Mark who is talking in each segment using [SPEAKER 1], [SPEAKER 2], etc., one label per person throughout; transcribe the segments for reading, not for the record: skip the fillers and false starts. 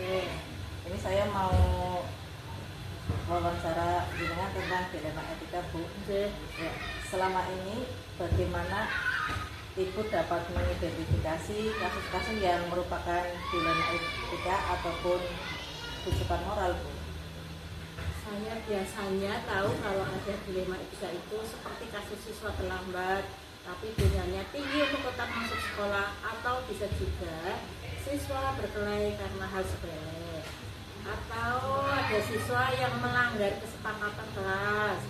[SPEAKER 1] Oke, ini saya mau wawancara dengan tentang dilema etika, Bu.
[SPEAKER 2] Oke.
[SPEAKER 1] Ya, selama ini bagaimana Ibu dapat mengidentifikasi kasus-kasus yang merupakan dilema etika ataupun rujukan moral, Bu?
[SPEAKER 2] Saya biasanya tahu kalau ada dilema etika itu seperti kasus siswa terlambat tapi nilainya tinggi untuk tetap masuk sekolah, atau bisa juga siswa berkelahi karena hal sepele, atau ada siswa yang melanggar kesepakatan kelas.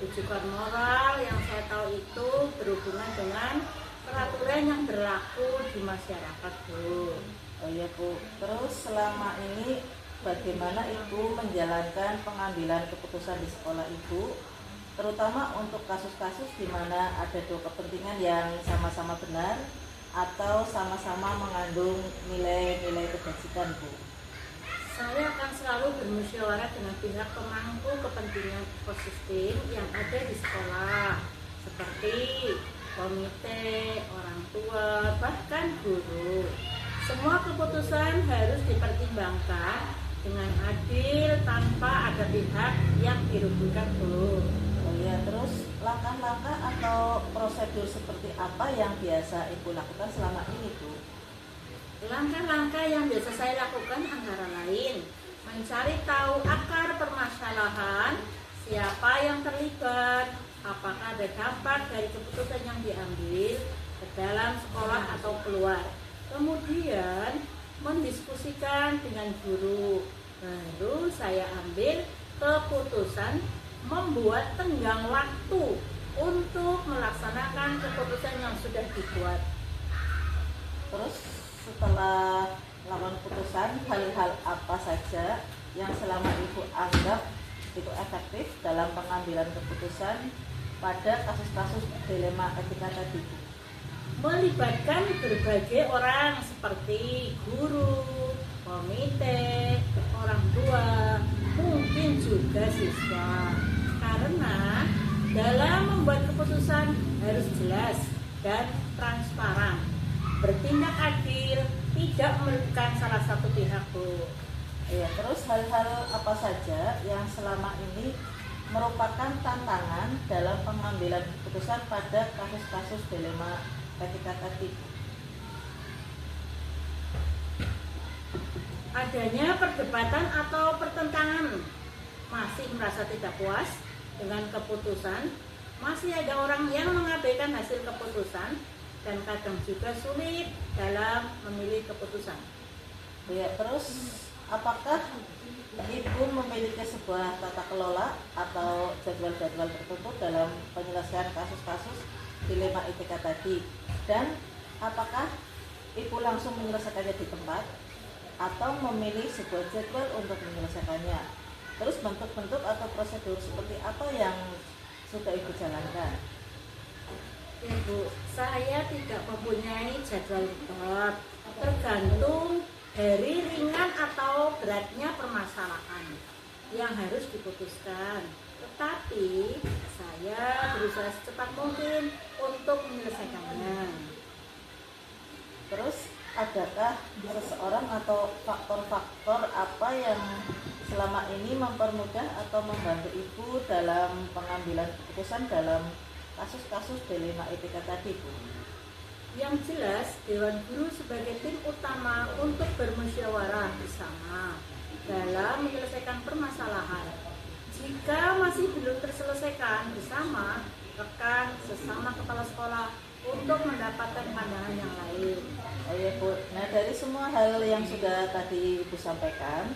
[SPEAKER 2] Rujukan moral yang saya tahu itu berhubungan dengan peraturan yang berlaku di masyarakat, Bu.
[SPEAKER 1] Oh iya, Bu. Terus selama ini bagaimana Ibu menjalankan pengambilan keputusan di sekolah Ibu, terutama untuk kasus-kasus di mana ada dua kepentingan yang sama-sama benar atau sama-sama mengandung nilai-nilai kebajikan, Bu?
[SPEAKER 2] Saya akan selalu bermusyawarah dengan pihak pemangku kepentingan ekosistem yang ada di sekolah, seperti komite, orang tua, bahkan guru. Semua keputusan harus dipertimbangkan dengan adil tanpa ada pihak yang dirugikan, Bu.
[SPEAKER 1] Oh iya, terus langkah-langkah atau prosedur seperti apa yang biasa Ibu lakukan selama ini, Bu?
[SPEAKER 2] Langkah-langkah yang biasa saya lakukan antara lain mencari tahu akar permasalahan, siapa yang terlibat, apakah ada dampak dari keputusan yang diambil ke dalam sekolah atau keluar. Kemudian mendiskusikan dengan guru. Baru saya ambil keputusan membuat tenggang waktu untuk melaksanakan keputusan yang sudah dibuat.
[SPEAKER 1] Terus setelah melakukan keputusan, hal-hal apa saja yang selama Ibu anggap itu efektif dalam pengambilan keputusan pada kasus-kasus dilema etika tadi, Bu?
[SPEAKER 2] Melibatkan berbagai orang seperti guru, komite, orang tua, mungkin juga siswa. Karena dalam membuat keputusan harus jelas dan transparan, bertindak adil, tidak merugikan salah satu pihak, Bu.
[SPEAKER 1] Ya, terus hal-hal apa saja yang selama ini merupakan tantangan dalam pengambilan keputusan pada kasus-kasus dilema etika tadi?
[SPEAKER 2] Adanya perdebatan atau pertentangan, masih merasa tidak puas dengan keputusan, masih ada orang yang mengabaikan hasil keputusan, dan kadang juga sulit dalam memilih keputusan.
[SPEAKER 1] Ya, terus apakah Ibu memiliki sebuah tata kelola atau jadwal-jadwal tertentu dalam penyelesaian kasus-kasus dilema etika tadi? Dan apakah Ibu langsung menyelesaikannya di tempat atau memilih sebuah jadwal untuk menyelesaikannya? Terus bentuk-bentuk atau prosedur seperti apa yang sudah Ibu jalankan?
[SPEAKER 2] Ya, Bu, saya tidak mempunyai jadwal tetap, tergantung dari ringan atau beratnya permasalahan yang harus diputuskan. Tetapi saya berusaha secepat mungkin untuk menyelesaikannya.
[SPEAKER 1] Terus adakah seseorang atau faktor-faktor apa yang selama ini mempermudah atau membantu Ibu dalam pengambilan keputusan dalam kasus-kasus dilema etika tadi, Bu?
[SPEAKER 2] Yang jelas, Dewan Guru sebagai tim utama untuk bermusyawarah bersama dalam menyelesaikan permasalahan. Jika masih belum terselesaikan bersama, rekan sesama kepala sekolah untuk mendapatkan pandangan yang lain.
[SPEAKER 1] Oh ya, Bu. Nah, dari semua hal yang sudah tadi Ibu sampaikan,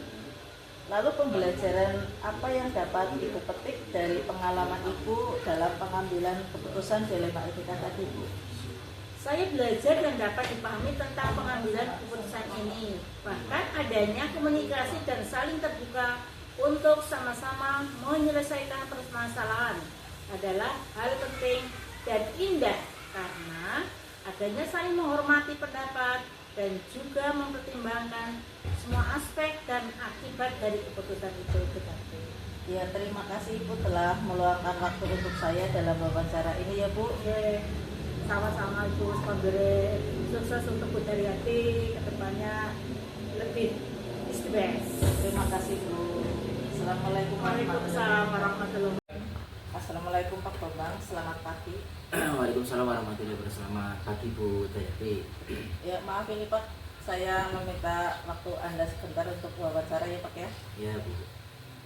[SPEAKER 1] lalu pembelajaran apa yang dapat Ibu petik dari pengalaman Ibu dalam pengambilan keputusan dilema etika tadi, Bu?
[SPEAKER 2] Saya belajar dan dapat dipahami tentang pengambilan keputusan ini. Bahkan adanya komunikasi dan saling terbuka untuk sama-sama menyelesaikan permasalahan adalah hal penting dan indah, karena adanya saling menghormati pendapat dan juga mempertimbangkan semua aspek dan akibat dari keputusan itu.
[SPEAKER 1] Ya, terima kasih Ibu telah meluangkan waktu untuk saya dalam wawancara ini, ya, Bu.
[SPEAKER 2] Oke, sama-sama Ibu, semoga sukses untuk Bu Daryati, kedepannya lebih istimewa. best.
[SPEAKER 1] Terima kasih Bu. Assalamualaikum
[SPEAKER 2] Waalaikumsalam warahmatullahi wabarakatuh.
[SPEAKER 1] Assalamualaikum Pak Bambang, selamat pagi.
[SPEAKER 3] Waalaikumsalam warahmatullahi wabarakatuh. Selamat pagi Bu Devi.
[SPEAKER 1] Ya maaf ini Pak, saya meminta waktu Anda sebentar untuk wawancara ya Pak ya.
[SPEAKER 3] Ya Bu.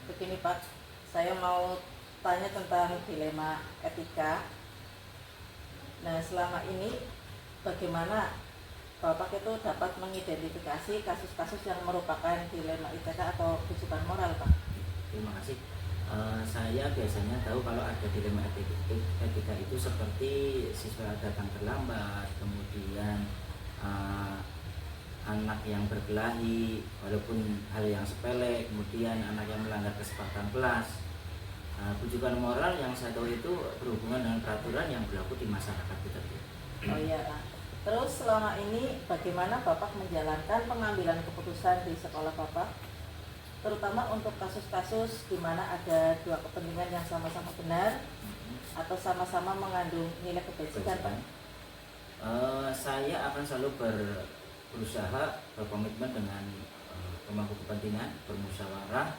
[SPEAKER 1] Begini Pak, saya mau tanya tentang dilema etika. Nah selama ini bagaimana Bapak itu dapat mengidentifikasi kasus-kasus yang merupakan dilema etika atau rujukan moral Pak?
[SPEAKER 3] Terima kasih. Saya biasanya tahu kalau ada dilema etika itu seperti siswa datang terlambat, kemudian anak yang berkelahi walaupun hal yang sepele, kemudian anak yang melanggar kesepakatan kelas. Rujukan moral yang saya tahu itu berhubungan dengan peraturan yang berlaku di masyarakat kita.
[SPEAKER 1] Oh iya. Terus selama ini bagaimana Bapak menjalankan pengambilan keputusan di sekolah Bapak? Terutama untuk kasus-kasus di mana ada dua kepentingan yang sama-sama benar atau sama-sama mengandung nilai kebajikan Pak?
[SPEAKER 3] Saya akan selalu berusaha berkomitmen dengan pemangku kepentingan, bermusyawarah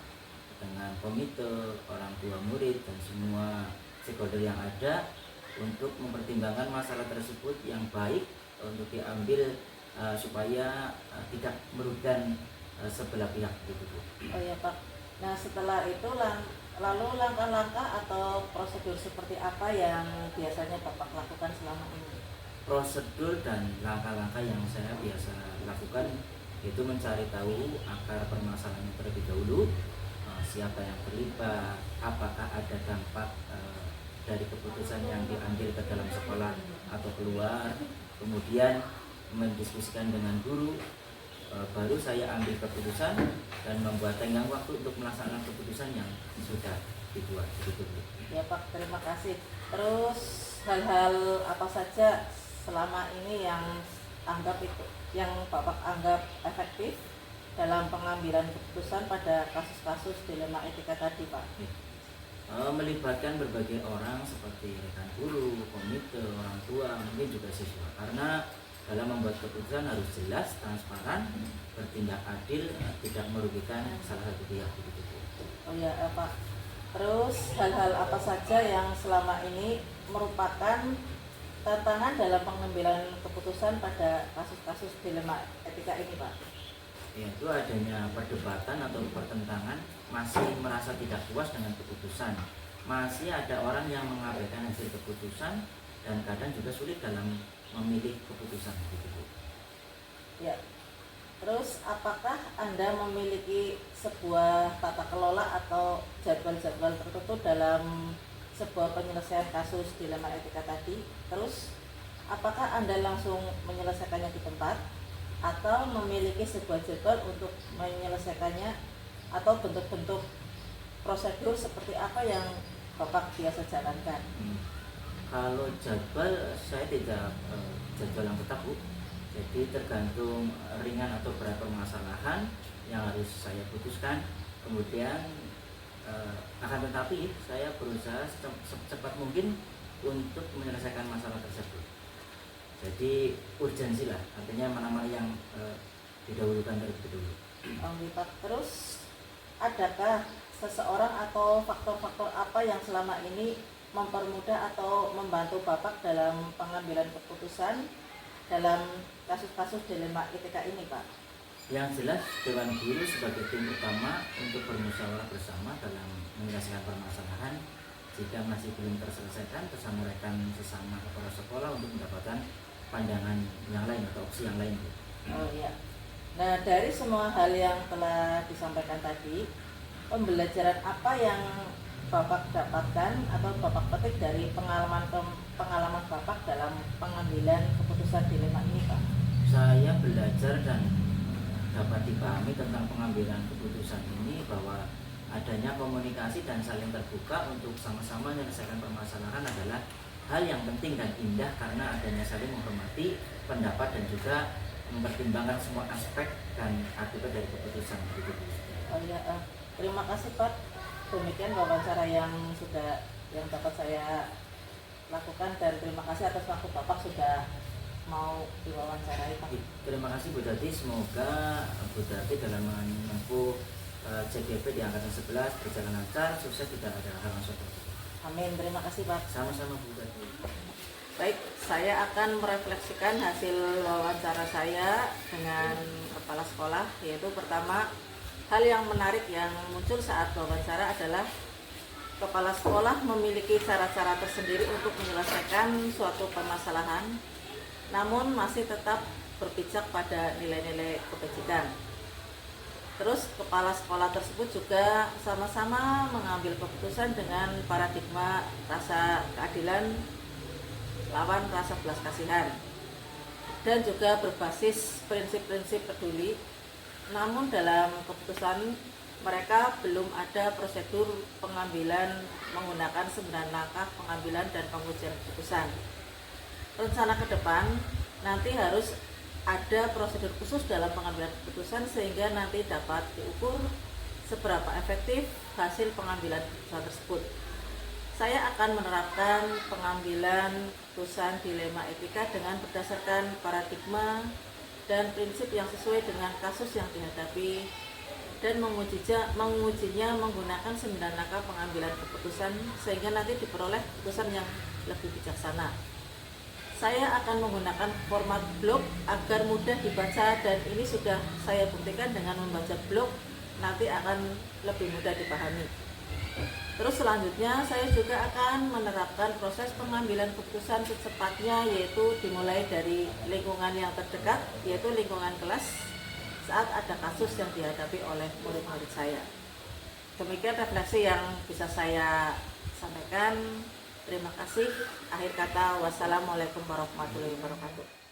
[SPEAKER 3] dengan komite, orang tua murid dan semua stakeholder yang ada untuk mempertimbangkan masalah tersebut yang baik untuk diambil supaya tidak merugikan sebelah pihak gitu Bu.
[SPEAKER 1] Oh ya Pak. Nah setelah itu lalu langkah-langkah atau prosedur seperti apa yang biasanya Bapak lakukan selama ini?
[SPEAKER 3] Prosedur dan langkah-langkah yang saya biasa lakukan itu mencari tahu akar permasalahan terlebih dahulu, siapa yang terlibat, apakah ada dampak dari keputusan yang diambil ke dalam sekolah atau keluar, kemudian mendiskusikan dengan guru, baru saya ambil keputusan dan membuat tenggang waktu untuk melaksanakan keputusan yang sudah dibuat. Begitu.
[SPEAKER 1] Ya Pak, terima kasih. Terus hal-hal apa saja selama ini yang Bapak anggap efektif dalam pengambilan keputusan pada kasus-kasus dilema etika tadi Pak?
[SPEAKER 3] Melibatkan berbagai orang seperti rekan guru, komite, orang tua, mungkin juga siswa. Karena dalam membuat keputusan harus jelas, transparan, bertindak adil, tidak merugikan salah satu pihak begitu.
[SPEAKER 1] Oh ya Pak. Terus hal-hal apa saja yang selama ini merupakan tantangan dalam pengambilan keputusan pada kasus-kasus dilema etika ini Pak?
[SPEAKER 3] Yaitu adanya perdebatan atau pertentangan, masih merasa tidak puas dengan keputusan, masih ada orang yang mengabaikan hasil keputusan dan kadang juga sulit dalam memilih keputusan gitu.
[SPEAKER 1] Ya. Terus apakah Anda memiliki sebuah tata kelola atau jadwal-jadwal tertentu dalam sebuah penyelesaian kasus dilema etika tadi? Terus apakah Anda langsung menyelesaikannya di tempat atau memiliki sebuah jadwal untuk menyelesaikannya atau bentuk-bentuk prosedur seperti apa yang Bapak biasa jalankan?
[SPEAKER 3] Kalau jadwal saya tidak jadwal yang tetap Bu, jadi tergantung ringan atau berat permasalahan yang harus saya putuskan. Kemudian akan tetapi saya berusaha secepat mungkin untuk menyelesaikan masalah tersebut. Jadi urgensi lah, artinya mana-mana yang didahulukan terlebih dahulu.
[SPEAKER 1] Pak, terus adakah seseorang atau faktor-faktor apa yang selama ini mempermudah atau membantu Bapak dalam pengambilan keputusan dalam kasus-kasus dilema etika ini Pak?
[SPEAKER 3] Yang jelas Dewan Guru sebagai tim utama untuk bermusyawarah bersama dalam menyelesaikan permasalahan. Jika masih belum terselesaikan, bersama rekan sesama kepala sekolah untuk mendapatkan pandangan yang lain atau opsi yang lain.
[SPEAKER 1] Oh iya. Nah dari semua hal yang telah disampaikan tadi, pembelajaran apa yang Bapak dapatkan atau Bapak petik dari pengalaman Bapak dalam pengambilan keputusan dilema ini Pak?
[SPEAKER 3] Saya belajar dan dapat dipahami tentang pengambilan keputusan ini bahwa adanya komunikasi dan saling terbuka untuk sama-sama menyelesaikan permasalahan adalah hal yang penting dan indah karena adanya saling menghormati pendapat dan juga mempertimbangkan semua aspek dan akibat dari keputusan itu.
[SPEAKER 1] Oh iya, terima kasih Pak. Demikian wawancara yang dapat saya lakukan dan terima kasih atas waktu Bapak sudah mau diwawancarai Pak.
[SPEAKER 3] Terima kasih Bu Dati, semoga Bu Dati dalam menempuh CGP di angkatan 11 berjalan lancar, sukses, tidak ada halangan suatu.
[SPEAKER 1] Amin, terima kasih Pak.
[SPEAKER 3] Sama-sama Bu Dati.
[SPEAKER 1] Baik, saya akan merefleksikan hasil wawancara saya dengan kepala sekolah, yaitu pertama, hal yang menarik yang muncul saat wawancara adalah kepala sekolah memiliki cara-cara tersendiri untuk menyelesaikan suatu permasalahan, namun masih tetap berpijak pada nilai-nilai kebajikan. Terus kepala sekolah tersebut juga sama-sama mengambil keputusan dengan paradigma rasa keadilan lawan rasa belas kasihan, dan juga berbasis prinsip-prinsip peduli. Namun dalam keputusan mereka belum ada prosedur pengambilan menggunakan 9 langkah pengambilan dan pengujian keputusan. Rencana ke depan nanti harus ada prosedur khusus dalam pengambilan keputusan sehingga nanti dapat diukur seberapa efektif hasil pengambilan keputusan tersebut. Saya akan menerapkan pengambilan keputusan dilema etika dengan berdasarkan paradigma dan prinsip yang sesuai dengan kasus yang dihadapi, dan mengujinya menggunakan 9 langkah pengambilan keputusan sehingga nanti diperoleh keputusan yang lebih bijaksana. Saya akan menggunakan format blog agar mudah dibaca, dan ini sudah saya buktikan dengan membaca blog nanti akan lebih mudah dipahami. Terus selanjutnya saya juga akan menerapkan proses pengambilan keputusan secepatnya, yaitu dimulai dari lingkungan yang terdekat, yaitu lingkungan kelas saat ada kasus yang dihadapi oleh murid-murid saya. Demikian refleksi yang bisa saya sampaikan. Terima kasih. Akhir kata, wassalamualaikum warahmatullahi wabarakatuh.